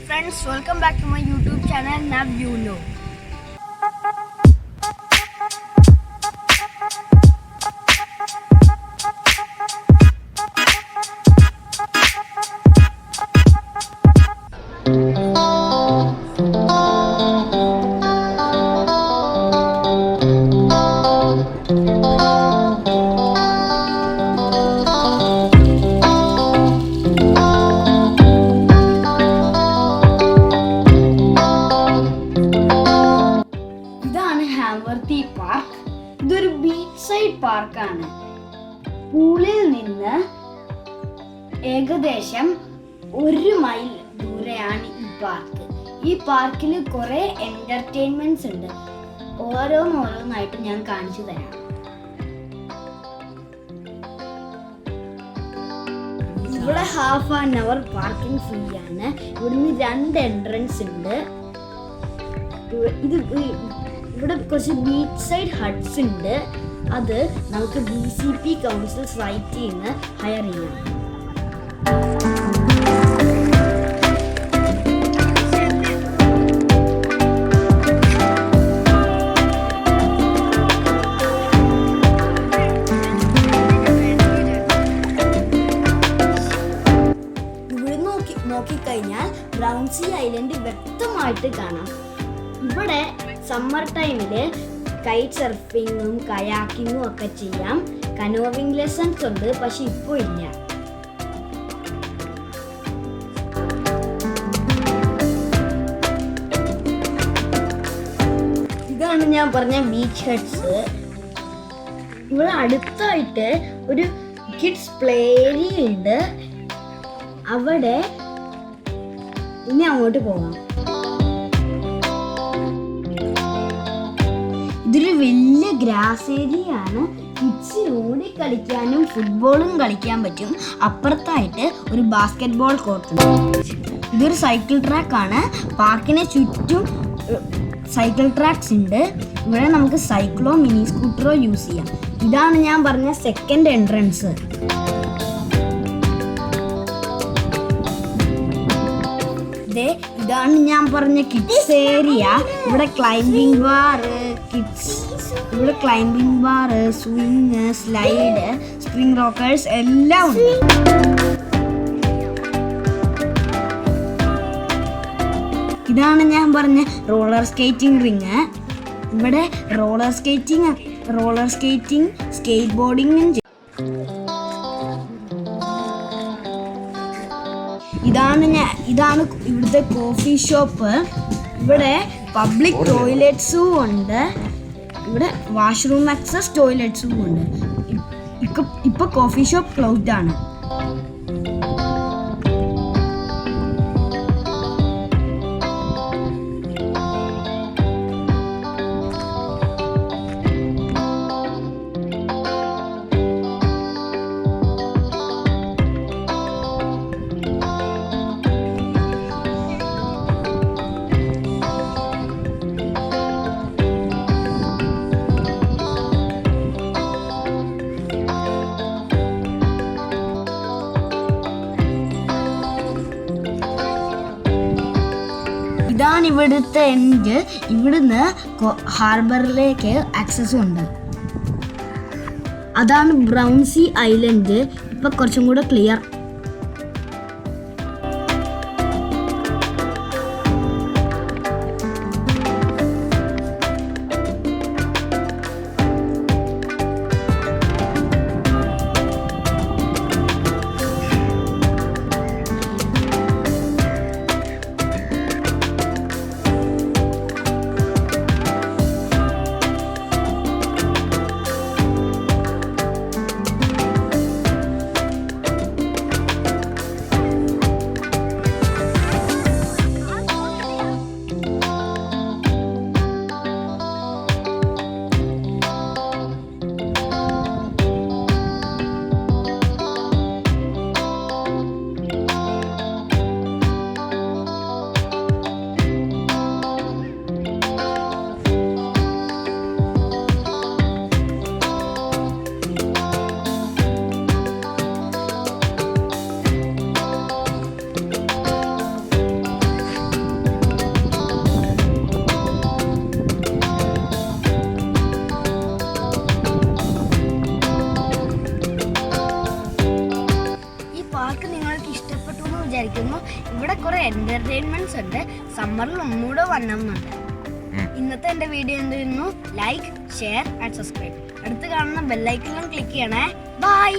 friends, welcome back to my YouTube channel nowUknow. Hamworthy Park. ഇതൊരു beach side പാർക്കാണ്. പൂളിൽ നിന്ന് ഏകദേശം 1 മൈൽ ദൂരെയാണ് ഈ പാർക്ക്. ഈ പാർക്കിൽ കുറെ എന്റർടൈൻമെന്റ്സ് ഉണ്ട്. ഓരോന്നായിട്ട് ഞാൻ കാണിച്ചു തരാം. ഇവിടെ half an hour parking free ആണ്. ഇവിടുന്ന് 2 എൻട്രൻസ് ഉണ്ട്. ഇവിടെ കുറച്ച് ബീച്ച് സൈഡ് ഹട്ട്സ് ഉണ്ട്. അത് നമുക്ക് BCP കൗൺസിൽ സൈറ്റിൽ നിന്ന് ഹയർ ചെയ്യാം. ഇവിടെ നോക്കിക്കഴിഞ്ഞാൽ ബ്രൗൺസി ഐലൻഡ് വ്യക്തമായിട്ട് കാണാം. ഇവിടെ സമ്മർ ടൈമില് കൈറ്റ് സർഫിങ്ങും കയാക്കിങ്ങും ഒക്കെ ചെയ്യാം. കനോവിംഗ് ലെസൺസ് ഉണ്ട്, പക്ഷെ ഇപ്പോൾ ഇല്ല. ഇതാണ് ഞാൻ പറഞ്ഞ ബീച്ച് ഹട്ട്സ്. ഇവിടെ അടുത്തായിട്ട് ഒരു കിഡ്സ് പ്ലേ ഏരിയ ഉണ്ട്. അവിടെ ഇനി അങ്ങോട്ട് പോകാം. ഇതൊരു വലിയ ഗ്രാസ് ഏരിയ ആണ്. കിഡ്സ് ഓടി കളിക്കാനും ഫുട്ബോളും കളിക്കാൻ പറ്റും. അപ്പുറത്തായിട്ട് ഒരു ബാസ്കറ്റ് ബോൾ കോർട്ട് ഉണ്ട്. ഇതൊരു സൈക്കിൾ ട്രാക്ക് ആണ്. പാർക്കിന് ചുറ്റും സൈക്കിൾ ട്രാക്സ് ഉണ്ട്. ഇവിടെ നമുക്ക് സൈക്കിളോ മിനി സ്കൂട്ടറോ യൂസ് ചെയ്യാം. ഇതാണ് ഞാൻ പറഞ്ഞ സെക്കൻഡ് എൻട്രൻസ്. ഇതാണ് ഞാൻ പറഞ്ഞ കിഡ്സ് ഏരിയ. ഇവിടെ ക്ലൈംബിംഗ് ബാർ, ഇവിടെ climbing bar, swing, slide, spring rockers എല്ലാം ഉണ്ട്. ഇതാണ് ഞാൻ പറഞ്ഞ റോളർ സ്കേറ്റിംഗ് റിങ്. ഇവിടെ റോളർ സ്കേറ്റിംഗ്, സ്കേറ്റ് ബോർഡിങ്ങും. ഇതാണ് ഇവിടുത്തെ കോഫി ഷോപ്പ്. ഇവിടെ പബ്ലിക് ടോയ്ലറ്റ്സും ഉണ്ട്. ഇവിടെ വാഷ്റൂം ആക്സസ് ടോയ്ലറ്റ്സും ഉണ്ട്. ഇപ്പൊ കോഫി ഷോപ്പ് ക്ലോസ്ഡ് ആണ്. ഇതാണ് ഇവിടുത്തെ എൻഡ്. ഇവിടുന്ന് ഹാർബറിലേക്ക് ആക്സസും ഉണ്ട്. അതാണ് ബ്രൗൺസി ഐലൻഡ്. ഇപ്പൊ കുറച്ചും കൂടെ ക്ലിയർ. കുറെ എന്റർടൈൻമെന്റ്സ് ഉണ്ട്. സമ്മറിൽ ഒന്നുകൂടെ വരണമെന്നുണ്ട്. ഇന്നത്തെ എന്റെ വീഡിയോ എന്തായിരുന്നു? Like, share and subscribe. അടുത്ത് കാണുന്ന ബെല്ലൈക്കണിലും ക്ലിക്ക് ചെയ്യണേ. ബൈ.